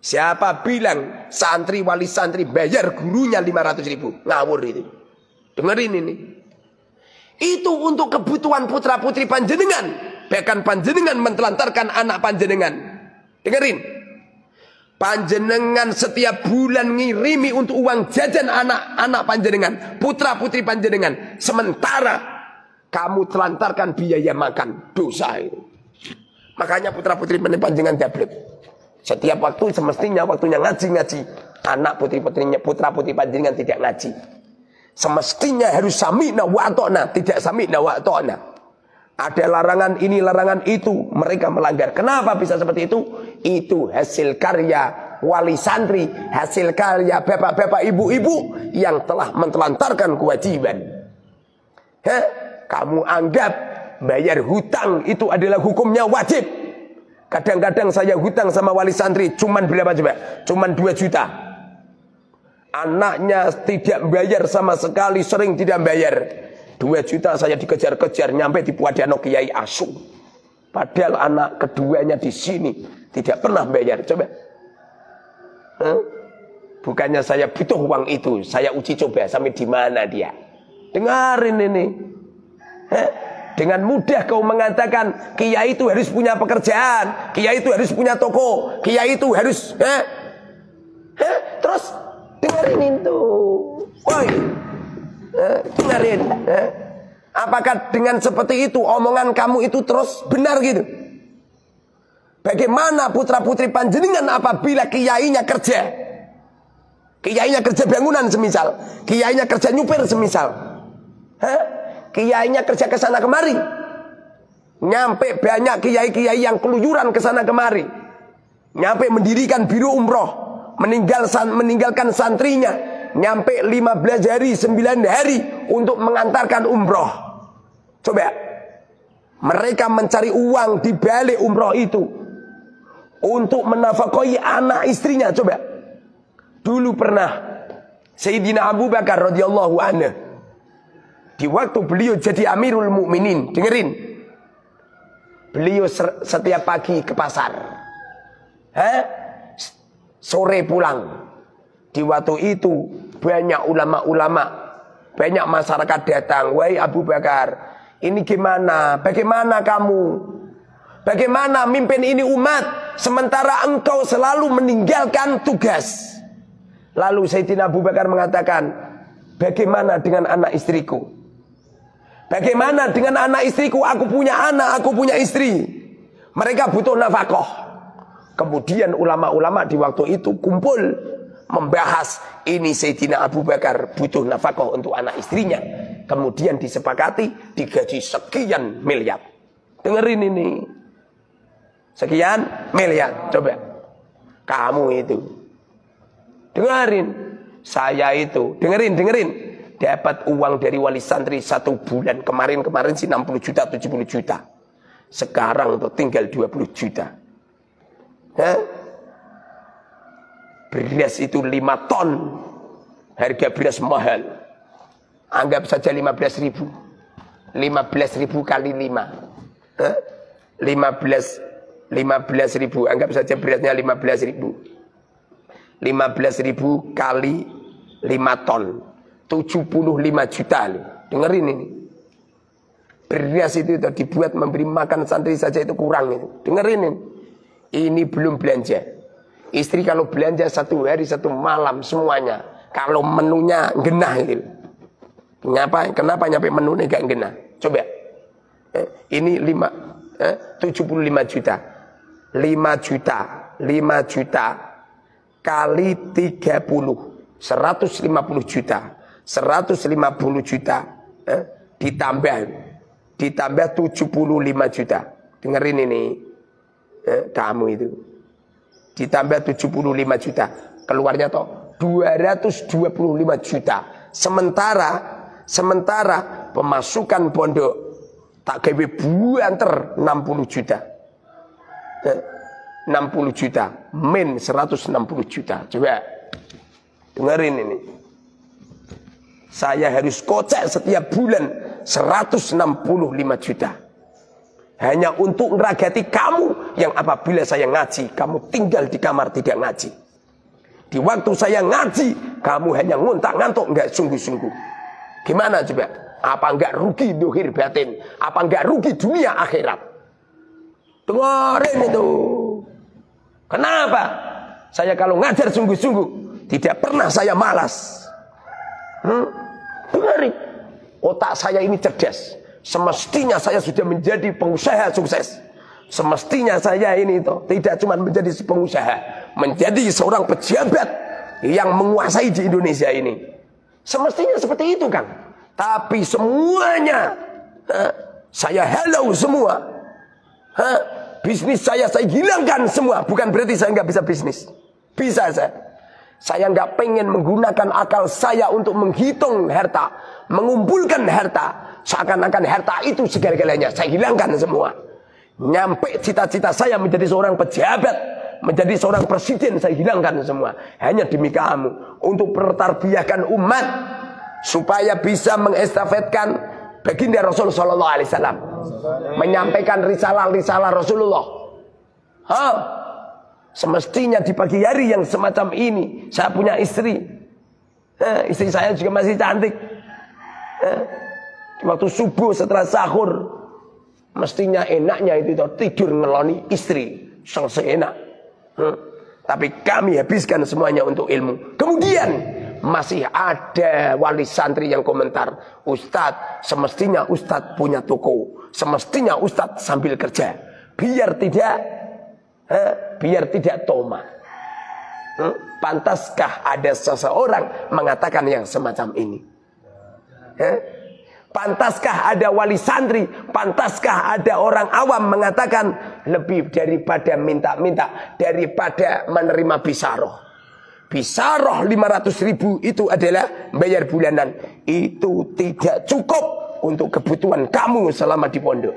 Siapa bilang santri wali santri bayar gurunya 500.000? Ngawur itu. Dengerin ini. Itu untuk kebutuhan putra putri panjenengan. Bahkan panjenengan mentelantarkan anak panjenengan. Dengerin. Panjenengan setiap bulan ngirimi untuk uang jajan anak-anak panjenengan, putra putri panjenengan. Sementara kamu telantarkan biaya makan. Dosa itu. Makanya putra putri panjenengan dablek. Setiap waktu semestinya waktunya ngaji-ngaji. Anak putri-putrinya, putra putri panjenengan tidak ngaji. Semestinya harus sami'na wa ata'na, tidak sami'na wa ata'na. Ada larangan ini, larangan itu, mereka melanggar. Kenapa bisa seperti itu? Itu hasil karya wali santri, hasil karya bapak-bapak, ibu-ibu yang telah mentelantarkan kewajiban. Kamu anggap bayar hutang itu adalah hukumnya wajib. Kadang-kadang saya hutang sama wali santri cuman berapa coba? Cuman 2 juta. Anaknya tidak bayar sama sekali, sering tidak bayar. 2 juta saya dikejar-kejar nyampe di Puadano Kiai Asu. Padahal anak keduanya di sini tidak pernah bayar. Coba. Bukannya saya butuh uang itu, saya uji coba sampai di mana dia. Dengarin ini. Dengan mudah kau mengatakan kiai itu harus punya pekerjaan, kiai itu harus punya toko, kiai itu harus terus dengerin itu. Woi. Dengerin. Apakah dengan seperti itu omongan kamu itu terus benar gitu? Bagaimana putra putri panjenengan apabila kiainya kerja? Kiainya kerja bangunan semisal, kiainya kerja nyupir semisal. Kiainya kerja ke sana kemari. Nyampe banyak kiai-kiai yang keluyuran ke sana kemari. Nyampe mendirikan biro umroh, meninggalkan santrinya. Nyampe 15 hari, 9 hari untuk mengantarkan umroh. Coba. Mereka mencari uang di balik umroh itu untuk menafkahi anak istrinya. Coba. Dulu pernah Sayyidina Abu Bakar radhiyallahu anhu, di waktu beliau jadi Amirul Mukminin, dengerin. Beliau setiap pagi ke pasar. Sore pulang. Di waktu itu banyak ulama-ulama, banyak masyarakat datang. Wahai Abu Bakar, ini gimana? Bagaimana kamu? Bagaimana mimpin ini umat sementara engkau selalu meninggalkan tugas? Lalu Sayyidina Abu Bakar mengatakan, bagaimana dengan anak istriku? Bagaimana dengan anak istriku? Aku punya anak, aku punya istri. Mereka butuh nafkah. Kemudian ulama-ulama di waktu itu kumpul membahas ini Sayyidina Abu Bakar butuh nafkah untuk anak istrinya. Kemudian disepakati digaji sekian miliar. Dengerin ini. Sekian miliar. Coba. Kamu itu. Dengerin. Saya itu. Dengerin. Dapat uang dari wali santri 1 bulan. Kemarin sih 60 juta, 70 juta. Sekarang tuh tinggal 20 juta. Beras itu 5 ton. Harga beras mahal. Anggap saja 15.000. 15.000 kali 5. 15.000. Anggap saja berasnya 15.000. 15.000 kali 5 ton. 75 juta. Dengerin ini. Beras itu dibuat memberi makan santri saja itu kurang itu. Dengerin ini. Ini belum belanja. Istri kalau belanja 1 hari 1 malam semuanya. Kalau menunya genah itu. Kenapa nyampe menunya gak genah? Coba. Ini 75 juta. 5 juta kali 30. 150 juta. 150 juta ditambah 75 juta. Dengerin ini. Kamu itu. Ditambah 75 juta. Keluarnya toh 225 juta. Sementara pemasukan pondok tak gawe buanter 60 juta. 60 juta. Min 160 juta. Coba. Dengerin ini. Saya harus kocek setiap bulan 165 juta. Hanya untuk ngeragati kamu yang apabila saya ngaji, kamu tinggal di kamar tidak ngaji. Di waktu saya ngaji, kamu hanya ngontak-ngantuk, enggak sungguh-sungguh. Gimana coba? Apa enggak rugi dohir batin? Apa enggak rugi dunia akhirat? Dengarin itu. Kenapa? Saya kalau ngajar sungguh-sungguh, tidak pernah saya malas. Dengarin. Otak saya ini cerdas. Semestinya saya sudah menjadi pengusaha sukses. Semestinya saya ini tidak cuma menjadi pengusaha, menjadi seorang pejabat yang menguasai di Indonesia ini. Semestinya seperti itu, Kang. Tapi semuanya saya halau semua. Bisnis saya hilangkan semua. Bukan berarti saya nggak bisa bisnis. Bisa saya. Saya nggak pengen menggunakan akal saya untuk menghitung harta, mengumpulkan harta. Seakan-akan harta itu segala-galanya. Saya hilangkan semua. Nyampe cita-cita saya menjadi seorang pejabat, menjadi seorang presiden, saya hilangkan semua. Hanya demi kamu, untuk pertarbiyahkan umat, supaya bisa mengestafetkan baginda Rasul Sallallahu Alaihi Wasallam, menyampaikan risalah-risalah Rasulullah. Semestinya di pagi hari yang semacam ini, saya punya istri. Istri saya juga masih cantik. Di waktu subuh setelah sahur, mestinya enaknya itu tidur ngeloni istri, seenak. Tapi kami habiskan semuanya untuk ilmu. Kemudian masih ada wali santri yang komentar, Ustadz, semestinya Ustadz punya toko, semestinya Ustadz sambil kerja, biar tidak toma. Pantaskah ada seseorang mengatakan yang semacam ini? Pantaskah ada wali santri, pantaskah ada orang awam mengatakan lebih daripada minta-minta, daripada menerima bisaroh. Bisaroh 500.000 itu adalah bayar bulanan. Itu tidak cukup untuk kebutuhan kamu selama di pondok.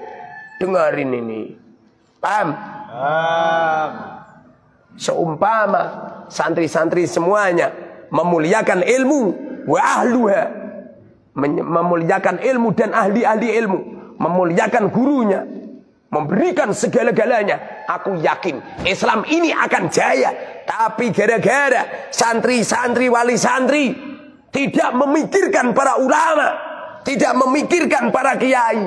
Dengarin ini. Paham? Seumpama santri-santri semuanya memuliakan ilmu wa ahluha, memuliakan ilmu dan ahli-ahli ilmu, memuliakan gurunya, memberikan segala-galanya, aku yakin Islam ini akan jaya. Tapi gara-gara santri-santri, wali santri tidak memikirkan para ulama, tidak memikirkan para kiai.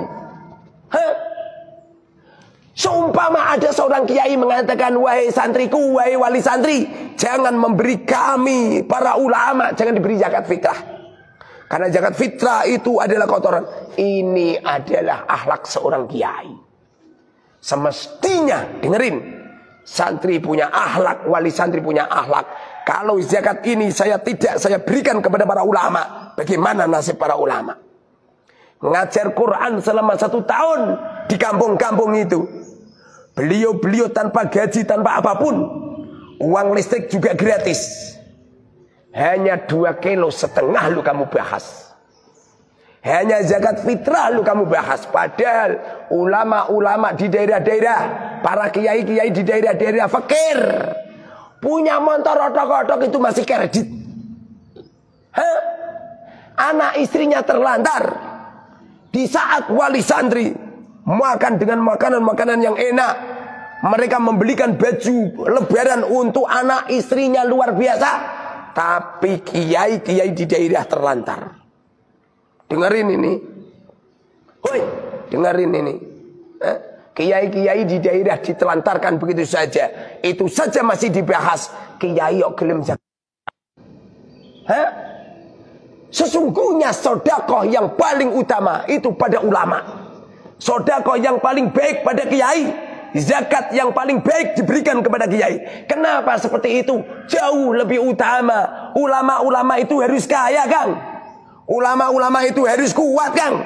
Seumpama ada seorang kiai mengatakan, wahai santriku, wahai wali santri, jangan memberi kami para ulama, jangan diberi zakat fitrah. Karena zakat fitrah itu adalah kotoran. Ini adalah akhlak seorang kiai. Semestinya, dengerin, santri punya akhlak, wali santri punya akhlak. Kalau zakat ini saya berikan kepada para ulama, bagaimana nasib para ulama? Mengajar Quran selama 1 tahun di kampung-kampung itu. Beliau tanpa gaji, tanpa apapun. Uang listrik juga gratis. Hanya 2,5 kilo lu kamu bahas. Hanya zakat fitrah lu kamu bahas. Padahal ulama-ulama di daerah-daerah, para kiai-kiai di daerah-daerah fakir, punya motor otok-otok itu masih kredit. Anak istrinya terlantar. Di saat wali santri makan dengan makanan-makanan yang enak, mereka membelikan baju lebaran untuk anak istrinya luar biasa. Tapi kiai-kiai di daerah terlantar. Dengerin ini. Hoi, dengerin ini. Kiai-kiai di daerah ditelantarkan begitu saja. Itu saja masih dibahas. Kiai kok gelem zakat. Sesungguhnya sedekah yang paling utama itu pada ulama. Sedekah yang paling baik pada kiai. Zakat yang paling baik diberikan kepada kiai. Kenapa seperti itu? Jauh lebih utama. Ulama-ulama itu harus kaya, Kang. Ulama-ulama itu harus kuat, Kang.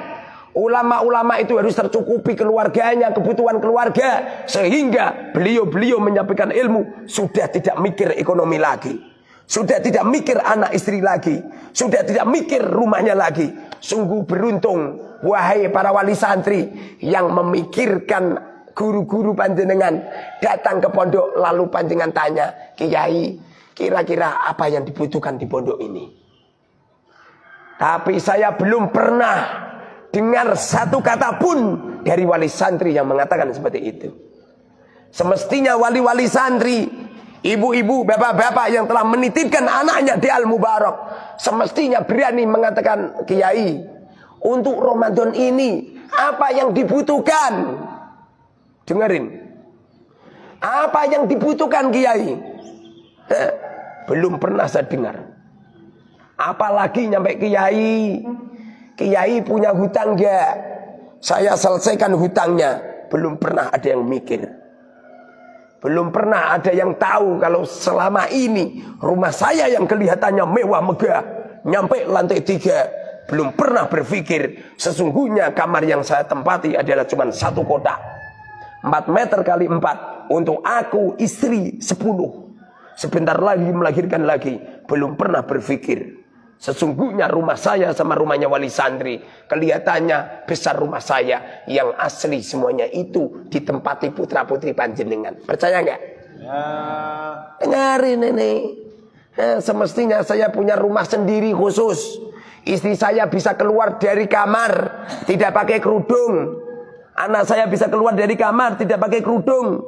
Ulama-ulama itu harus tercukupi keluarganya, kebutuhan keluarga. Sehingga beliau-beliau menyampaikan ilmu sudah tidak mikir ekonomi lagi. Sudah tidak mikir anak istri lagi. Sudah tidak mikir rumahnya lagi. Sungguh beruntung, wahai para wali santri yang memikirkan guru-guru panjenengan datang ke pondok, lalu panjenengan tanya, Kiai, kira-kira apa yang dibutuhkan di pondok ini? Tapi saya belum pernah dengar satu kata pun dari wali santri yang mengatakan seperti itu. Semestinya wali-wali santri, ibu-ibu, bapak-bapak yang telah menitipkan anaknya di Al-Mubarak, semestinya berani mengatakan, Kiai, untuk Ramadan ini apa yang dibutuhkan? Dengerin. Apa yang dibutuhkan, Kiai? Belum pernah saya dengar. Apalagi nyampe Kiai. Kiai punya hutang enggak? Saya selesaikan hutangnya. Belum pernah ada yang mikir. Belum pernah ada yang tahu kalau selama ini rumah saya yang kelihatannya mewah megah, nyampe lantai 3, belum pernah berpikir sesungguhnya kamar yang saya tempati adalah cuma 1 kotak 4 meter kali 4 untuk aku, istri 10. Sebentar lagi melahirkan lagi. Belum pernah berpikir sesungguhnya rumah saya sama rumahnya wali santri kelihatannya besar rumah saya, yang asli semuanya itu ditempati putra putri panjenengan. Percaya nggak? Ya. Dengarin ini. Semestinya saya punya rumah sendiri khusus. Istri saya bisa keluar dari kamar tidak pakai kerudung. Anak saya bisa keluar dari kamar tidak pakai kerudung.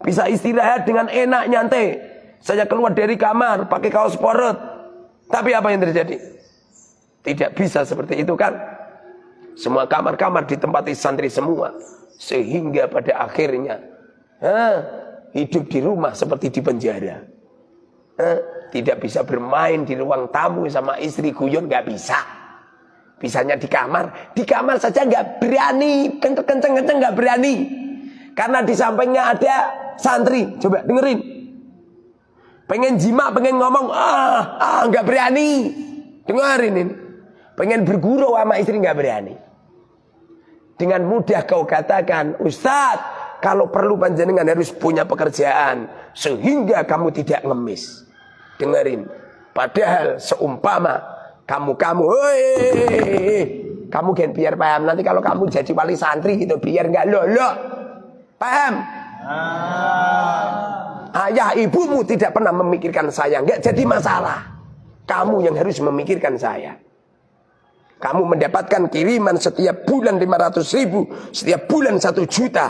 Bisa istirahat dengan enak nyantai. Saya keluar dari kamar pakai kaos sporot. Tapi apa yang terjadi? Tidak bisa seperti itu kan? Semua kamar-kamar ditempati santri semua. Sehingga pada akhirnya hidup di rumah seperti di penjara. Tidak bisa bermain di ruang tamu sama istri guyon, gak bisa. Bisanya di kamar. Di kamar saja gak berani. Kenceng-kenceng gak berani. Karena di sampingnya ada santri. Coba dengerin. Pengen jima, pengen ngomong, nggak berani. Dengarin ini. Pengen bergurau sama istri nggak berani. Dengan mudah kau katakan, Ustadz, kalau perlu panjenengan harus punya pekerjaan sehingga kamu tidak ngemis. Dengerin. Padahal seumpama kamu, kamu kan biar paham. Nanti kalau kamu jadi wali santri gitu, biar nggak lolo. Paham? Ayah ibumu tidak pernah memikirkan saya, nggak jadi masalah. Kamu yang harus memikirkan saya. Kamu mendapatkan kiriman setiap bulan 500.000, setiap bulan 1 juta.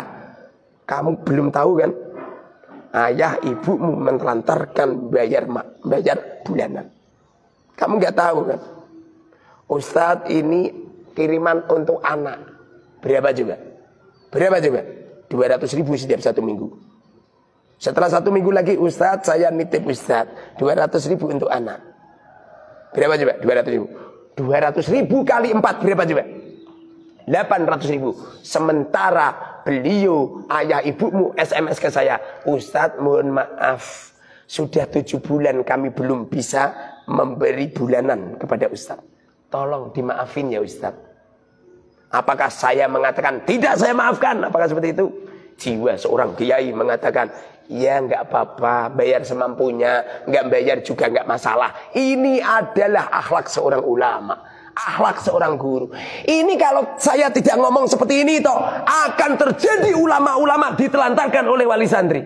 Kamu belum tahu kan? Ayah ibumu menelantarkan bayar bulanan. Kamu nggak tahu kan? Ustadz, ini kiriman untuk anak. Berapa juga? Berapa juga? 200.000 setiap 1 minggu. Setelah 1 minggu lagi, Ustadz, saya nitip Ustadz 200.000 untuk anak. Berapa coba? 200.000. 200.000 kali 4 berapa coba? 800.000. Sementara beliau, ayah ibumu SMS ke saya, Ustadz, mohon maaf, sudah 7 bulan kami belum bisa memberi bulanan kepada Ustadz. Tolong dimaafin ya Ustadz. Apakah saya mengatakan tidak saya maafkan? Apakah seperti itu? Jiwa seorang kiai mengatakan, ya nggak apa-apa, bayar semampunya, nggak bayar juga nggak masalah. Ini adalah akhlak seorang ulama, akhlak seorang guru. Ini kalau saya tidak ngomong seperti ini toh, akan terjadi ulama-ulama ditelantarkan oleh wali santri.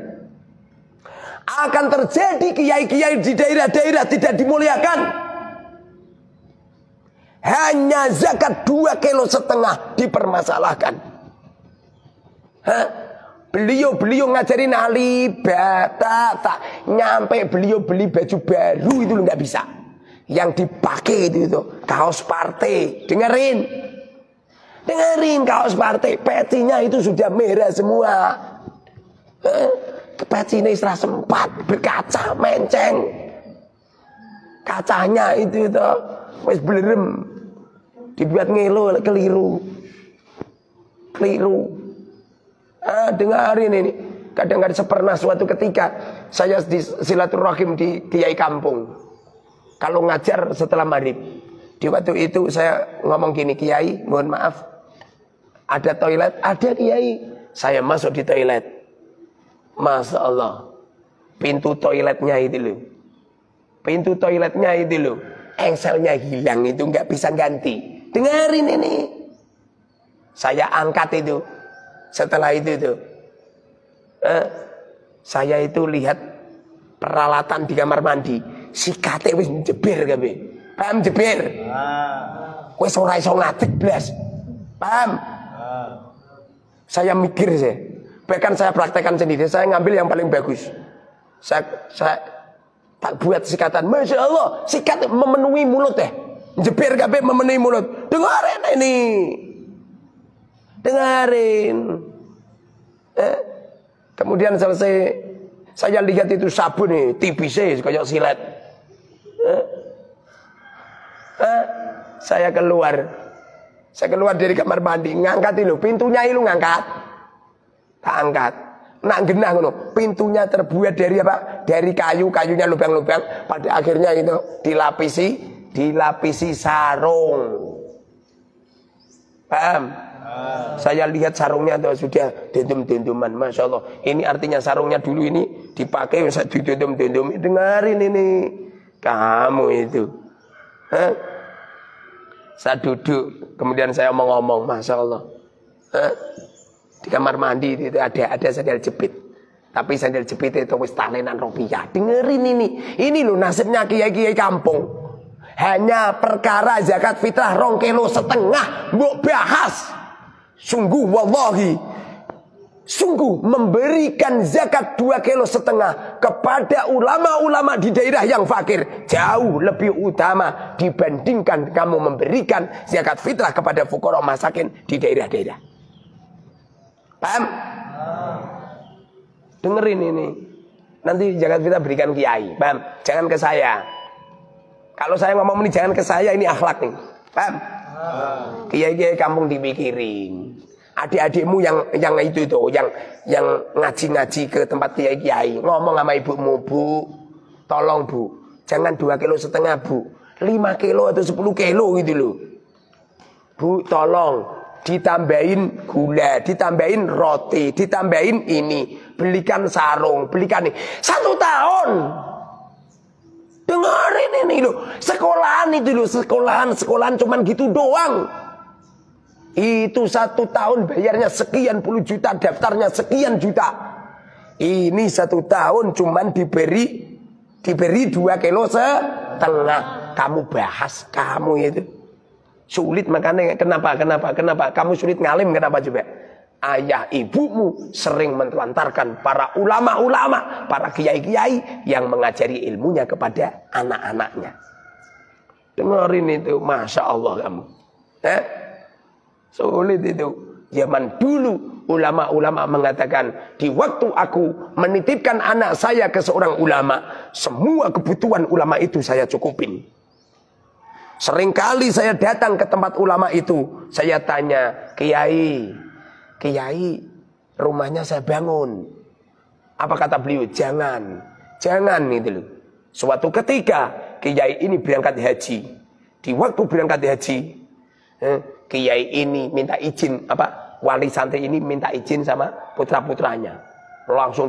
Akan terjadi kiai-kiai di daerah-daerah tidak dimuliakan. Hanya zakat 2,5 kilo dipermasalahkan. Beliau ngajarin alif, bata, tak nyampe beliau beli baju baru itu nggak bisa. Yang dipakai itu kaos partai. Dengerin kaos partai. Petinya itu sudah merah semua. Petinya isra sempat berkaca menceng. Kacanya itu wes belerem. Dibuat ngelo keliru. Dengarin ini. Kadang-kadang pernah suatu ketika saya di silaturahim di kiai kampung. Kalau ngajar setelah maghrib, di waktu itu saya ngomong gini, Kiai, mohon maaf, ada toilet? Ada Kiai. Saya masuk di toilet. Masya Allah, pintu toiletnya itu loh. Pintu toiletnya itu loh. Engselnya hilang itu, nggak bisa ganti. Dengarin ini. Saya angkat itu. Setelah itu saya itu lihat peralatan di kamar mandi. Sikate wis jeber kabeh. Paham jeber? Wis ora iso ngadeg blas. Paham? Saya mikir sih. Bahkan saya praktekkan sendiri. Saya ngambil yang paling bagus. Saya tak buat sikatan. Masya Allah, sikat memenuhi mulut deh. Jebir kabeh memenuhi mulut. Dengarin ini. Dengarin. Kemudian selesai, saya lihat itu sabun nih, tipis kayak silet. Saya keluar dari kamar mandi, ngangkat itu, pintunya itu ngangkat, tak angkat, nak genah ngono, pintunya terbuat dari apa? Dari kayunya lubang-lubang, pada akhirnya itu dilapisi sarung, paham? Saya lihat sarungnya tuh sudah dendum-denduman, masya Allah. Ini artinya sarungnya dulu ini dipakai usah dendum-dendum. Dengarin ini, kamu itu. Saya duduk, kemudian saya ngomong, masya Allah. Di kamar mandi itu ada sandal jepit. Tapi sandal jepit itu wis talenan rupiah. Dengerin ini loh nasibnya kiai-kiai kampung. Hanya perkara zakat fitrah 2,5 kilo mbok bahas. Sungguh wallahi, sungguh memberikan zakat 2,5 kilo kepada ulama-ulama di daerah yang fakir jauh lebih utama dibandingkan kamu memberikan zakat fitrah kepada fuqara masakin di daerah-daerah. Paham? Dengerin ini. Nanti zakat fitrah berikan kiai, paham? Jangan ke saya. Kalau saya ngomong ini jangan ke saya, ini akhlak nih. Paham? Kiai-kiai kampung dipikirin. Adik-adikmu yang itu tuh, yang ngaji-ngaji ke tempat kiai-kiai, ngomong sama ibumu, Bu, tolong Bu, jangan 2,5 kilo Bu, 5 kilo atau 10 kilo gitu loh. Bu, tolong ditambahin gula, ditambahin roti, ditambahin ini, belikan sarung, belikan ini. 1 tahun. Dengarin ini loh, sekolahan itu loh, sekolahan cuman gitu doang. Itu 1 tahun bayarnya sekian puluh juta, daftarnya sekian juta. Ini 1 tahun cuman diberi 2,5 kilo. Kamu bahas kamu itu sulit, makanya kenapa kamu sulit ngalim, kenapa coba? Ayah ibumu sering menelantarkan para ulama-ulama, para kiai-kiai yang mengajari ilmunya kepada anak-anaknya. Dengerin itu, masya Allah kamu. Sulit itu. Zaman dulu ulama-ulama mengatakan, di waktu aku menitipkan anak saya ke seorang ulama, semua kebutuhan ulama itu saya cukupin. Seringkali saya datang ke tempat ulama itu, saya tanya, Kiai, rumahnya saya bangun. Apa kata beliau? Jangan itu loh. Suatu ketika Kiai ini berangkat haji. Di waktu berangkat haji, Kiai ini minta izin, wali santri ini minta izin sama putra-putranya. Langsung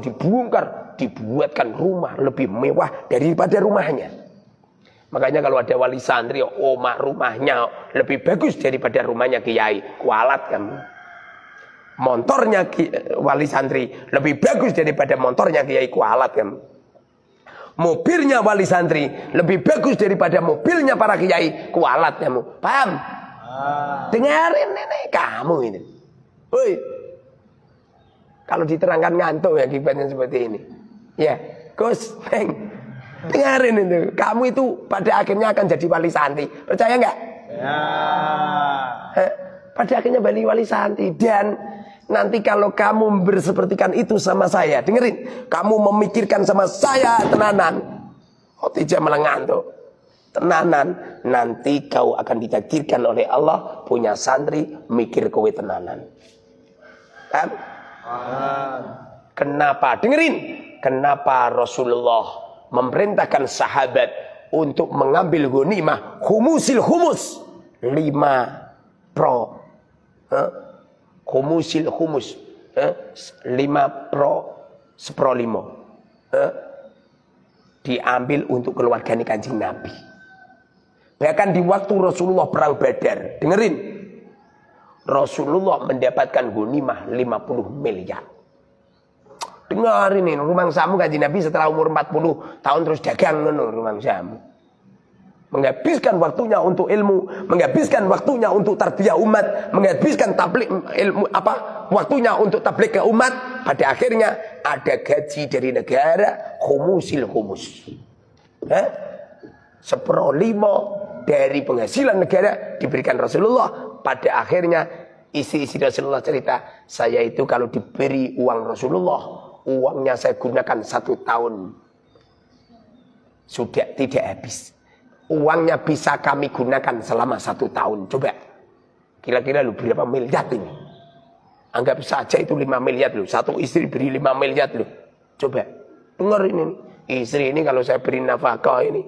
dibuatkan rumah lebih mewah daripada rumahnya. Makanya kalau ada wali santri, rumahnya lebih bagus daripada rumahnya Kiai, kualat kamu. Motornya wali santri lebih bagus daripada motornya Kiai, kualat kamu. Mobilnya wali santri lebih bagus daripada mobilnya para kiai, kualat kamu. Paham? Dengarin nenek kamu ini. Woi, kalau diterangkan ngantuk ya akibatnya seperti ini. Ya, Gus, dengarin itu. Kamu itu pada akhirnya akan jadi wali santri. Percaya nggak? Ya. Pada akhirnya wali santri. Dan nanti kalau kamu bersepertikan itu sama saya, dengerin, kamu memikirkan sama saya tenanan, tidak malah ngantuk, tenanan, nanti kau akan ditakdirkan oleh Allah punya santri mikir kowe tenanan. Kan? Kenapa? Dengerin, kenapa Rasulullah memerintahkan sahabat untuk mengambil ghanimah khumusil khumus 5 pro. Khumusil khumus 5 pro 1/5 diambil untuk keluarga Kanjeng Nabi. Bahkan di waktu Rasulullah perang Badar, dengerin, Rasulullah mendapatkan ghanimah 50 miliar. Dengerin ini, rumah samu Kanjeng Nabi setelah umur 40 tahun terus dagang rumah samu. Menghabiskan waktunya untuk ilmu, menghabiskan waktunya untuk tarbiyah umat, menghabiskan tablik ilmu waktunya untuk tablik ke umat, pada akhirnya ada gaji dari negara, khumusil khumus. 1/5 dari penghasilan negara diberikan Rasulullah. Pada akhirnya istri-istri Rasulullah cerita, saya itu kalau diberi uang Rasulullah, uangnya saya gunakan 1 tahun. Sudah tidak habis. Uangnya bisa kami gunakan selama 1 tahun. Coba, kira-kira lu berapa miliar ini? Anggap saja itu 5 miliar loh. Satu istri beri 5 miliar loh. Coba, dengar ini. Istri ini kalau saya beri nafkah ini,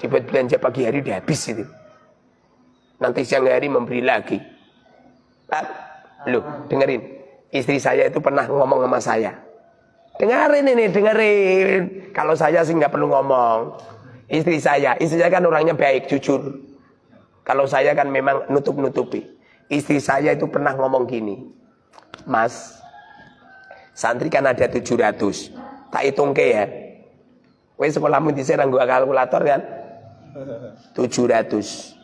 dibuat belanja pagi hari udah habis itu. Nanti siang hari memberi lagi. Loh, dengerin. Istri saya itu pernah ngomong sama saya. Dengerin ini, dengerin. Kalau saya sih nggak perlu ngomong. Istri saya kan orangnya baik, jujur. Kalau saya kan memang nutup-nutupi. Istri saya itu pernah ngomong gini. Mas, santri kan ada 700. Tak hitung ke ya. Wes sekolahmu diserang gua kalkulator kan? 700.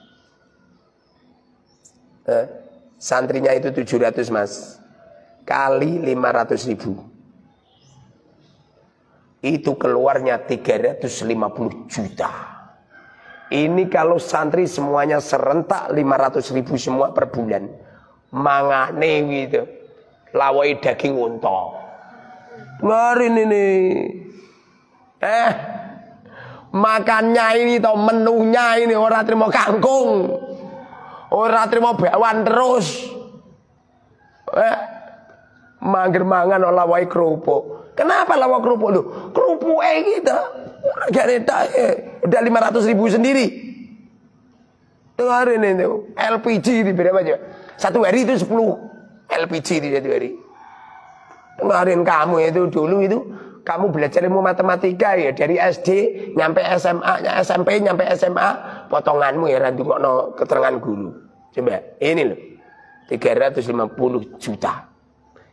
Santrinya itu 700 mas. Kali 500.000. Itu keluarnya 350 juta. Ini kalau santri semuanya serentak 500.000 semua per bulan. Mangane gitu. Lawai daging unta. Ngarin ini. Makannya ini toh, menunya ini orang terima kangkung. Orang terima bakwan terus. Mangger mangan lawai kerupuk. Kenapa lawak kerupuk lu? Kerupuk kita. Udah 500.000 sendiri. Dengarin itu. LPG di berapa aja? 1 hari itu 10 LPG di 1 hari. Dengarin kamu itu dulu itu. Kamu belajar ilmu matematika ya. Dari SD nyampe SMA, SMP nyampe SMA. Potonganmu ya randungokno keterangan guru. Coba ini loh. 350 juta.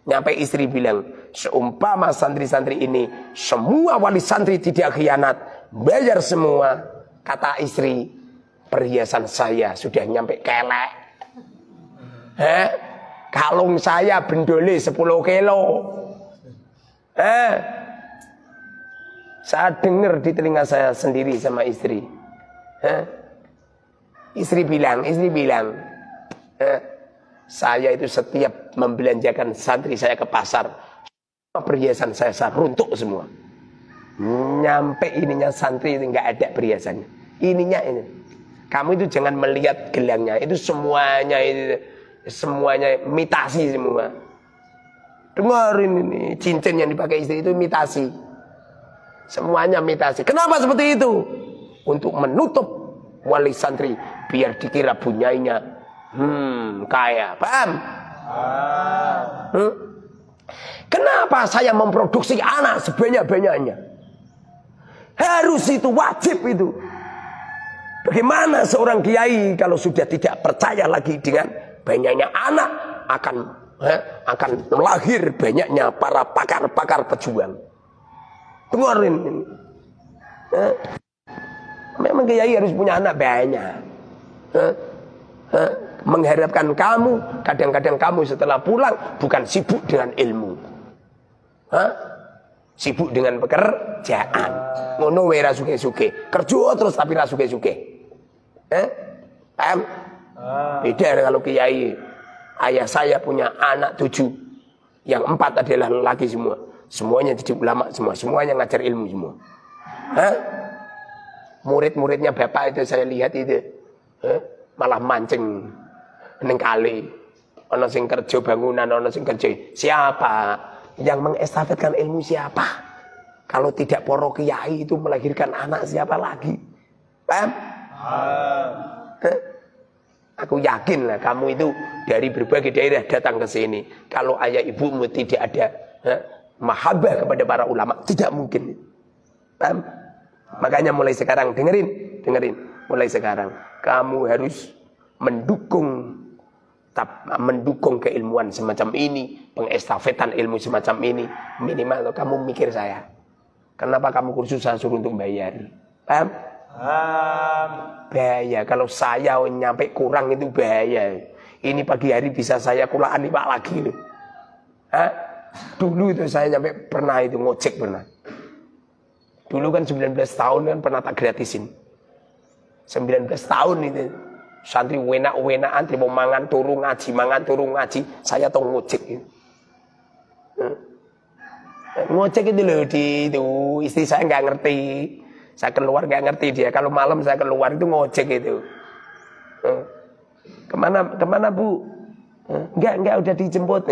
Nyampe istri bilang, seumpama santri-santri ini semua wali santri tidak khianat, bayar semua. Kata istri, perhiasan saya sudah nyampe kelek. Kalung saya bendole 10 kilo. Saya dengar di telinga saya sendiri sama istri. Istri bilang, saya itu setiap membelanjakan santri saya ke pasar, perhiasan saya runtuh semua. Nyampe ininya santri itu nggak ada perhiasannya. Ininya ini. Kamu itu jangan melihat gelangnya, itu semuanya imitasi semua. Dengarin ini, cincin yang dipakai istri itu imitasi. Semuanya imitasi. Kenapa seperti itu? Untuk menutup wali santri biar dikira bunyainya kaya, paham? Kenapa saya memproduksi anak sebanyak-banyaknya? Harus itu, wajib itu. Bagaimana seorang kiai kalau sudah tidak percaya lagi dengan banyaknya anak, akan lahir banyaknya para pakar-pakar pejuang. Dengarin ini. Memang kiai harus punya anak banyak. Mengharapkan kamu, kadang-kadang kamu setelah pulang bukan sibuk dengan ilmu, sibuk dengan pekerjaan. Ngono wae ra suge-suge, kerja terus tapi ra suge-suge. Paham? Beda kalau kiai. Ayah saya punya anak 7, yang 4 adalah lelaki semua. Semuanya jadi ulama semua, semuanya ngajar ilmu semua. Murid-muridnya bapak itu saya lihat itu, malah mancing neng kali, ono sing kerja bangunan, ono sing kerja. Siapa yang mengestafetkan ilmu siapa? Kalau tidak poro kiai itu melahirkan anak siapa lagi? Paham? Aku yakin lah kamu itu dari berbagai daerah datang ke sini. Kalau ayah ibumu tidak ada mahabbah kepada para ulama, tidak mungkin. Paham? Makanya mulai sekarang dengerin, mulai sekarang kamu harus mendukung keilmuan semacam ini, pengestafetan ilmu semacam ini. Minimal kamu mikir saya, kenapa kamu kursus saya suruh untuk bayar? Paham? Bahaya kalau saya nyampe kurang, itu bahaya. Ini pagi hari bisa saya kulaan 5 lagi loh. Dulu itu saya sampai pernah itu ngojek pernah. Dulu kan 19 tahun kan pernah tak gratisin. 19 tahun itu. Santri wenak-wenakan terima mangan turu ngaji, mangan turu ngaji. Saya tahu ngojek itu. Ngojek itu loh itu istri saya nggak ngerti. Saya keluar nggak ngerti dia. Kalau malam saya keluar itu ngojek itu. Kemana Bu? Enggak udah dijemput.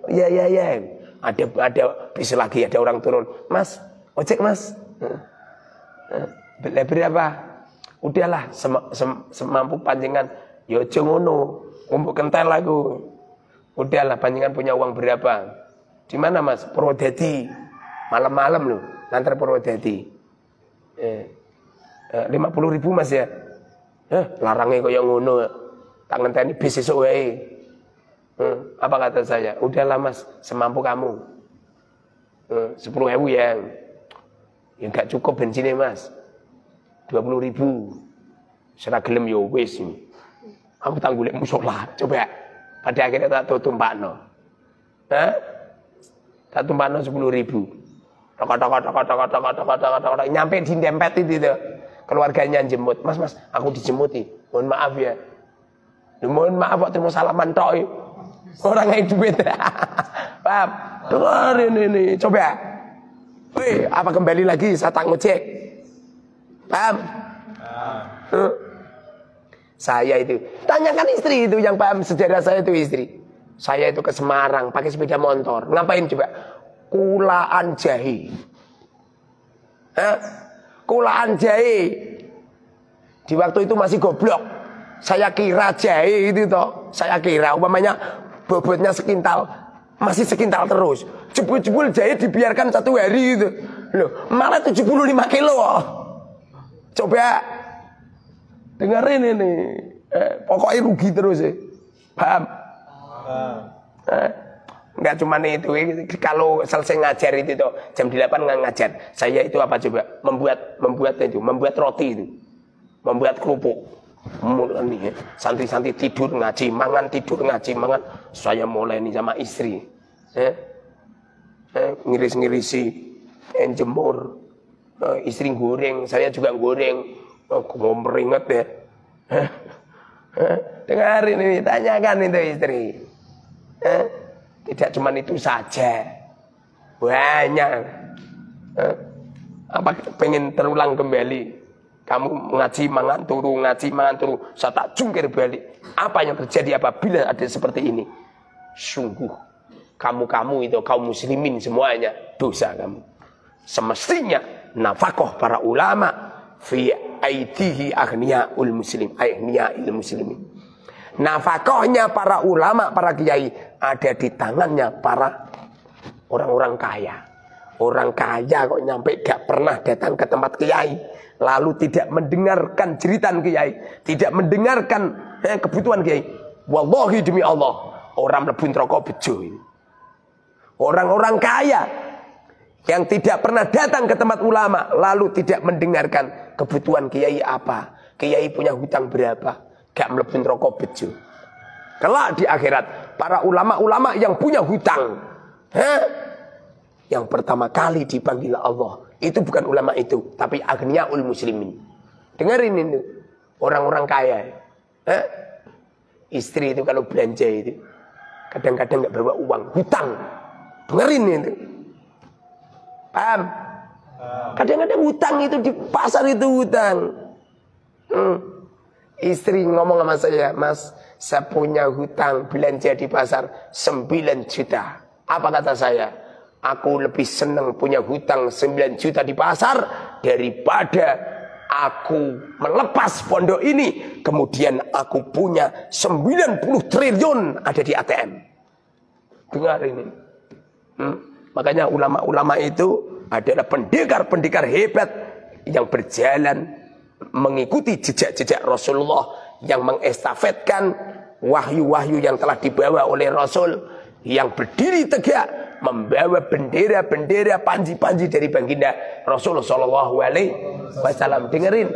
Ya. Ada bis lagi ada orang turun. Mas, ojek Mas. Berapa? Udahlah semampu panjenengan. Yo aja ngono. Ngumpul kental aku. Udahlah panjenengan punya uang berapa? Di mana Mas? Purwodadi. Malam-malam loh, ngantar Purwodadi. 50.000 Mas ya. Larangnya kaya ngono. Tak ngenteni bis esuk wae. Apa kata saya? Udahlah Mas, semampu kamu. 10.000 ya. Ya enggak cukup bensinnya Mas. 20.000. Serah gelem yo wis. Aku tanggulek mushola. Coba. Pada akhirnya tak tumpakno. Tak tumpakno 10.000. Tok. Nyampe di dempet itu. Keluarganya jemput. Mas, aku dijemput nih. Mohon maaf ya. Mohon maaf kok terima salaman tok. Orang yang duit. Paham? Dengar ini. Coba. Wih, apa kembali lagi saya tak ngojek? Paham? Saya itu. Tanyakan istri itu yang paham sejarah saya itu istri. Saya itu ke Semarang pakai sepeda motor. Ngapain coba? Kulaan jahe. Kulaan jahe. Di waktu itu masih goblok. Saya kira jahe itu toh. Saya kira umpamanya bobotnya sekintal. Masih sekintal terus. Jebul-jebul jahe dibiarkan 1 hari gitu. Loh, malah 75 kilo. Coba. Dengerin ini. Pokoknya rugi terus ya. Paham? Enggak cuma itu. Kalau selesai ngajar itu toh, jam 8 nggak ngajar. Saya itu apa coba? Membuat roti itu. Membuat kerupuk. Nih, santri-santri tidur ngaji, mangan tidur ngaji, mangan. Saya mulai nih sama istri, ngiris-ngirisi, jemur, istri goreng, saya juga goreng. Mau meringet ya. Dengarin ini, tanyakan itu istri. Tidak cuma itu saja, banyak. Apa pengen terulang kembali? Kamu ngaji mangan turu, saya tak jungkir balik. Apa yang terjadi apabila ada seperti ini? Sungguh kamu itu kaum muslimin semuanya dosa kamu. Semestinya nafkah para ulama fi aidihi aghniyaul muslimin. Nafkahnya para ulama, para kiai ada di tangannya para orang-orang kaya. Orang kaya kok nyampe gak pernah datang ke tempat kiai. Lalu tidak mendengarkan jeritan kiai, tidak mendengarkan kebutuhan kiai. Wallahi demi Allah, orang mlebu neraka bejo. Orang-orang kaya yang tidak pernah datang ke tempat ulama, lalu tidak mendengarkan kebutuhan kiai apa, kiai punya hutang berapa, gak mlebu neraka bejo. Kelak di akhirat, para ulama-ulama yang punya hutang, yang pertama kali dipanggil Allah. Itu bukan ulama itu, tapi aghniyaul muslimin. Dengerin itu, orang-orang kaya. Istri itu kalau belanja itu, kadang-kadang nggak bawa uang, hutang. Dengerin itu. Paham? Kadang-kadang hutang itu di pasar itu hutang. Istri ngomong sama saya, Mas, saya punya hutang belanja di pasar 9 juta. Apa kata saya? Aku lebih senang punya hutang 9 juta di pasar daripada aku melepas pondok ini. Kemudian aku punya 90 triliun ada di ATM. Dengar ini. Makanya ulama-ulama itu adalah pendekar-pendekar hebat yang berjalan mengikuti jejak-jejak Rasulullah, yang mengestafetkan wahyu-wahyu yang telah dibawa oleh Rasul, yang berdiri tegak membawa bendera-bendera, panji-panji dari baginda Rasulullah Shallallahu Alaihi Wasallam. Dengerin,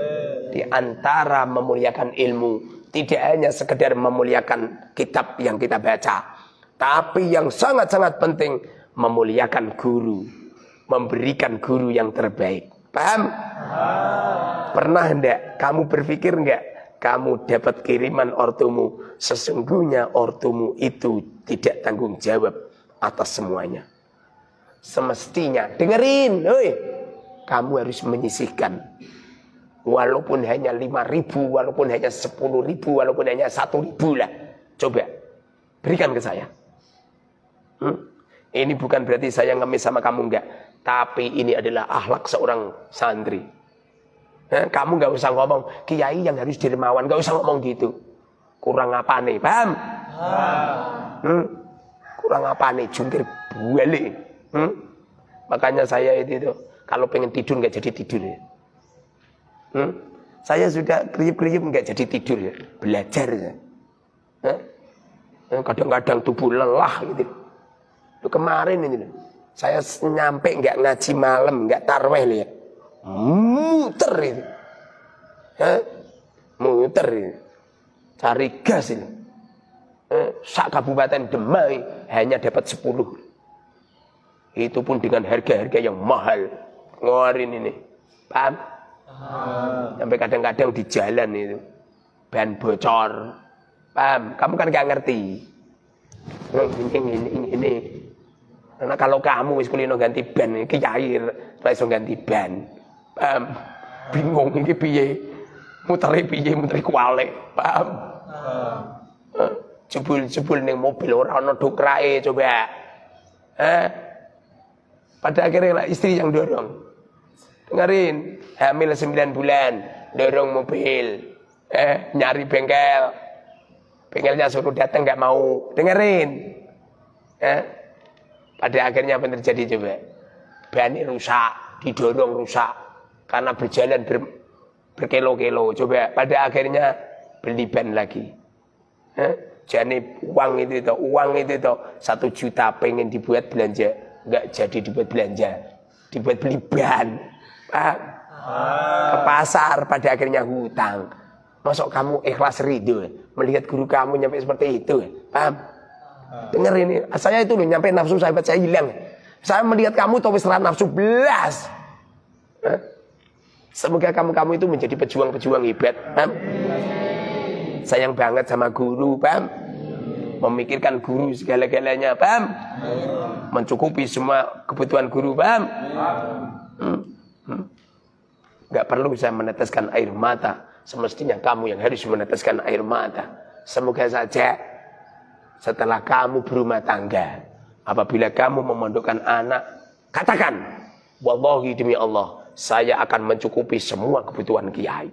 di antara memuliakan ilmu tidak hanya sekedar memuliakan kitab yang kita baca, tapi yang sangat-sangat penting memuliakan guru, memberikan guru yang terbaik. Paham? Pernah enggak kamu berpikir enggak kamu dapat kiriman ortumu, sesungguhnya ortumu itu tidak tanggung jawab atas semuanya. Semestinya dengerin, kamu harus menyisihkan. Walaupun hanya 5.000, walaupun hanya 10.000, walaupun hanya 1.000 lah. Coba berikan ke saya. Ini bukan berarti saya ngemis sama kamu, enggak. Tapi ini adalah akhlak seorang santri. Kamu nggak usah ngomong kiai yang harus dermawan, nggak usah ngomong gitu. Kurang apa nih, paham? Kurang apa nih, jungkir balik. Makanya saya itu kalau pengen tidur nggak jadi tidur ya. Saya sudah kriip-kriip nggak jadi tidur ya, belajar ya. Kadang-kadang tubuh lelah gitu. Kemarin ini saya nyampe nggak ngaji malam, nggak tarweh lihat. Muter itu, muter itu, cari gas ini. Sak kabupaten Demai hanya dapat 10. Itu pun dengan harga-harga yang mahal. Ngeluarin ini, paham? Sampai kadang-kadang di jalan itu ban bocor, paham? Kamu kan gak ngerti. Ini. Karena kalau kamu wis kulino ganti ban, kiai ra iso ganti ban. Paham? Bingung iki piye? Mutere piye, mutere kuale. Paham? Jebul ning mobil ora ana dokrake coba. Pada akhirnya istri yang dorong. Dengerin, hamil 9 bulan, dorong mobil. Nyari bengkel. Bengkelnya suruh datang enggak mau. Dengerin. Pada akhirnya apa yang terjadi coba? Ban rusak, didorong rusak. Karena berjalan berkilo-kilo. Coba pada akhirnya beli ban lagi. Jadi uang itu 1 juta pengen dibuat belanja. Enggak jadi dibuat belanja. Dibuat beli ban. Ke pasar pada akhirnya hutang. Masuk kamu ikhlas ridho melihat guru kamu nyampe seperti itu. Paham? Dengar ini. Saya itu loh nyampe nafsu sahabat saya hilang. Saya melihat kamu tapi serah nafsu belas. Semoga kamu itu menjadi pejuang-pejuang hebat. Paham? Sayang banget sama guru, paham? Memikirkan guru segala-galanya, paham? Mencukupi semua kebutuhan guru, paham? Gak perlu saya meneteskan air mata. Semestinya kamu yang harus meneteskan air mata. Semoga saja setelah kamu berumah tangga, apabila kamu memondokkan anak, katakan, wallahi demi Allah, saya akan mencukupi semua kebutuhan kiai.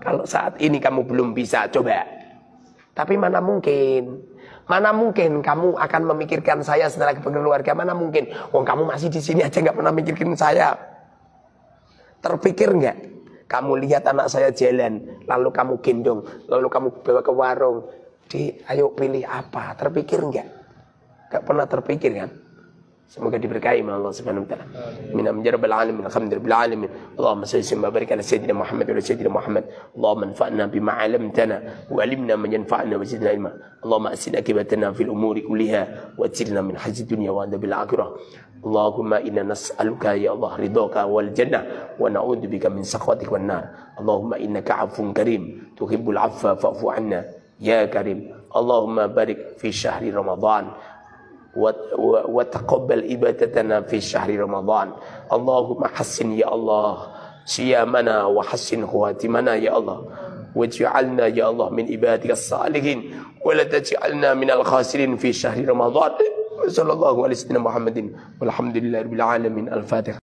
Kalau saat ini kamu belum bisa, coba. Tapi mana mungkin kamu akan memikirkan saya setelah berkeluarga? Mana mungkin? Wong kamu masih di sini aja nggak pernah mikirin saya. Terpikir nggak? Kamu lihat anak saya jalan, lalu kamu gendong, lalu kamu bawa ke warung. Ayo pilih apa? Terpikir nggak? Nggak pernah terpikir kan? Semoga diberkahi oleh Allah Subhanahu wa taala. Minna min rabbil alamin, alhamdulillah alamin. Allahumma salli wa barik ala sayyidina Muhammad wa ala sayyidina Muhammad. Allahumma anfa'na bima 'allamtana wa 'allimna ma yanfa'una wa zidna ilma. Allahumma asina akibatana fil umuri kulliha wa ajirna min hazzid dunya wa adzabil akhirah. Allahumma inna nas'aluka ya Allah ridhaka wal jannah wa na'udzu bika min sakhatika wan nar. Allahumma innaka 'afuwun karim tuhibbul 'afwa fa'fu 'anna ya karim. Allahumma barik fi syahri Ramadan وتقبل عبادتنا في شهر رمضان. اللهم حسن يا الله صيامنا وحسن خواتمنا يا الله واجعلنا يا الله من عبادك الصالحين ولا تجعلنا من الخاسرين في شهر رمضان. صلى الله عليه وسلم محمد والحمد لله رب العالمين. الفاتحة.